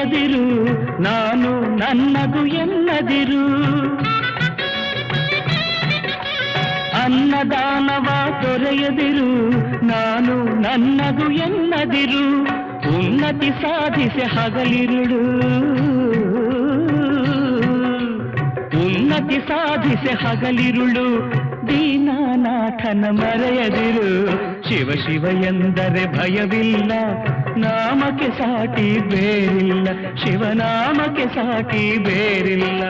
ತೊರೆಯದಿರು ನಾನು ನನ್ನದು ಎನ್ನದಿರು ಅನ್ನದಾನವ ತೊರೆಯದಿರು ನಾನು ನನ್ನದು ಎನ್ನದಿರು ಉನ್ನತಿ ಸಾಧಿಸಿ ಹಗಲಿರುಳು ಉನ್ನತಿ ಸಾಧಿಸಿ ಹಗಲಿರುಳು ದೀನನಾಥನ ಮರೆಯದಿರು ಶಿವ ಶಿವ ಎಂದರೆ ಭಯವಿಲ್ಲ ನಾಮಕ್ಕೆ ಸಾಟಿ ಬೇರಿಲ್ಲ ಶಿವನಾಮಕ್ಕೆ ಸಾಟಿ ಬೇರಿಲ್ಲ